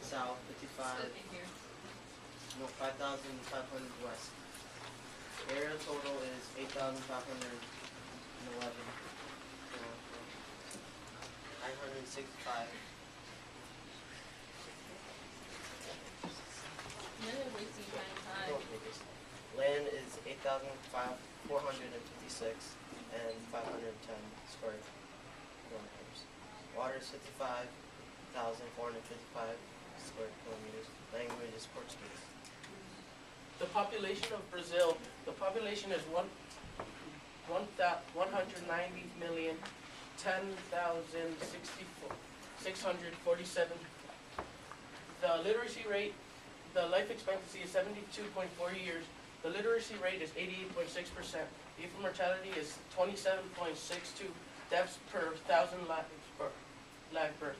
south, 55, no, 5,500 west. Area total is 8,511. 965. You're wasting time. Land is 8,456 and 510 square kilometers. Water is 55,455 square kilometers. Language is Portuguese. The population of Brazil, the population is 190,010,647. The literacy rate, the life expectancy is 72.4 years. The literacy rate is 88.6%. The infant mortality is 27.62 deaths per 1,000 live births.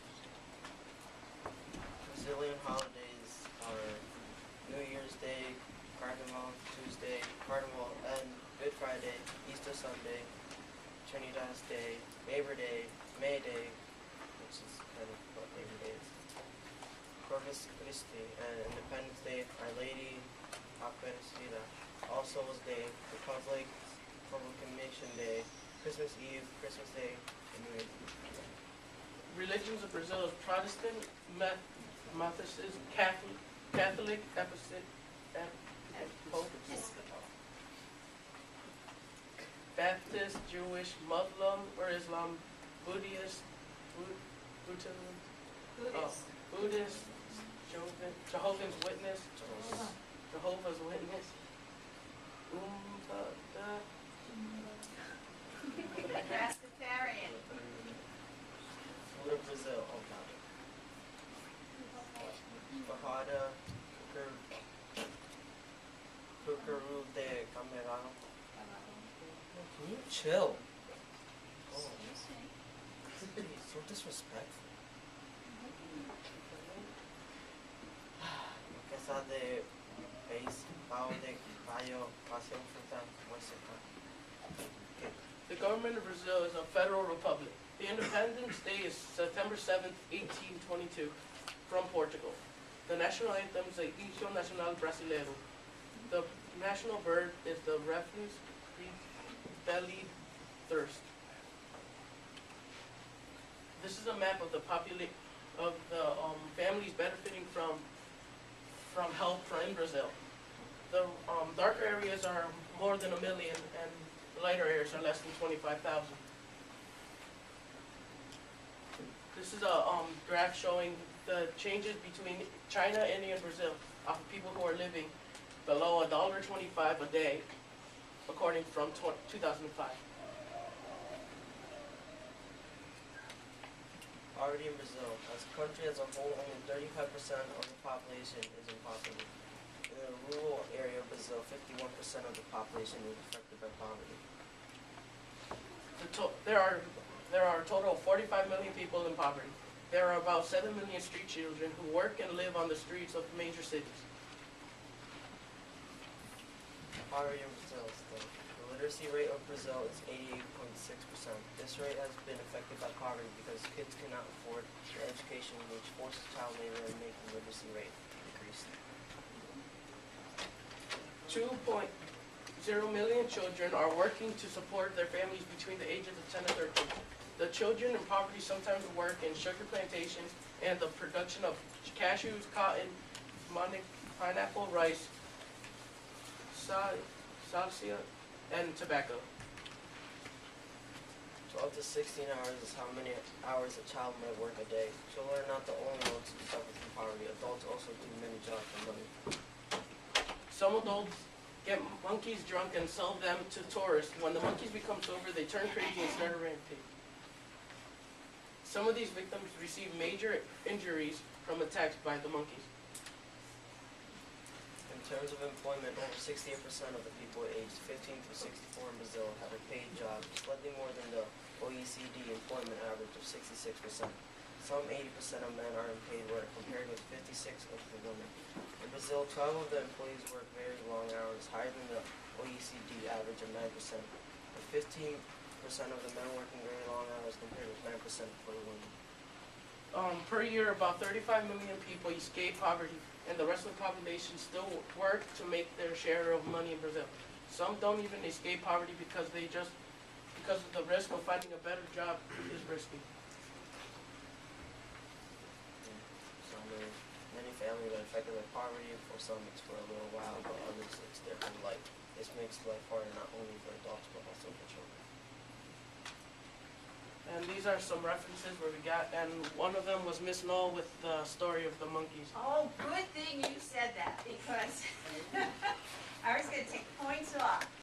Brazilian holidays are New Year's Day, Carnival Tuesday, Carnival and Good Friday, Easter Sunday, Trinidad's Day, Labor Day, May Day, which is kind of what Labor Day is, Corpus Christi, and Independence Day, Our Lady Aparecida, All Souls Day, Republic Proclamation Day, Christmas Eve, Christmas Day, and New Year's Eve. Religions of Brazil is Protestant, Methodist, Catholic, Baptist, Jewish, Muslim or Islam, Buddhist, Buddhist, Jehovah's Witness, Vegetarian. Food of Brazil, Fajada, Cucaru de Camarão. Can you chill? Oh, so disrespectful. Queso de pez, pão de gallo, passion fruta, música. The government of Brazil is a federal republic. The Independence Day is September 7th, 1822, from Portugal. The national anthem is the Hymno Nacional Brasileiro. The national bird is the refuse-bellied thirst. This is a map of the families benefiting from help in Brazil. The darker areas are more than 1 million, and the lighter areas are less than 25,000. This is a graph showing the changes between China, India, and Brazil of people who are living below $1.25 a day, according from 2005. Poverty in Brazil. As a country as a whole, only 35% of the population is in poverty. In the rural area of Brazil, 51% of the population is affected by poverty. There are a total of 45 million people in poverty. There are about 7 million street children who work and live on the streets of major cities. Poverty in Brazil still. The literacy rate of Brazil is 88.6%. This rate has been affected by poverty because kids cannot afford the education which forces child labor and making the literacy rate decrease. 2.0 million children are working to support their families between the ages of 10 and 13. The children in poverty sometimes work in sugar plantations and the production of cashews, cotton, pineapple, rice, salsa, and tobacco. 12 to 16 hours is how many hours a child might work a day. Children are not the only ones who suffer from poverty. Adults also do many jobs for money. Some adults get monkeys drunk and sell them to tourists. When the monkeys become sober, they turn crazy and start a rampage. Some of these victims receive major injuries from attacks by the monkeys. In terms of employment, over 68% of the people aged 15 to 64 in Brazil have a paid job, slightly more than the OECD employment average of 66%. Some 80% of men are in paid work, compared with 56% of the women. In Brazil, 12 of the employees work very long hours, higher than the OECD average of 9%. With 15% of the men working very long hours, compared with 9% for the women. per year, about 35 million people escape poverty, and the rest of the population still work to make their share of money in Brazil. Some don't even escape poverty because because of the risk of finding a better job is risky. Some many families are affected by poverty. For some, it's for a little while, but others, it's their whole life. This makes life harder not only for adults but also for children. And these are some references where we got, and one of them was Miss Noll with the story of the monkeys. Oh, good thing you said that, because I was gonna take points off.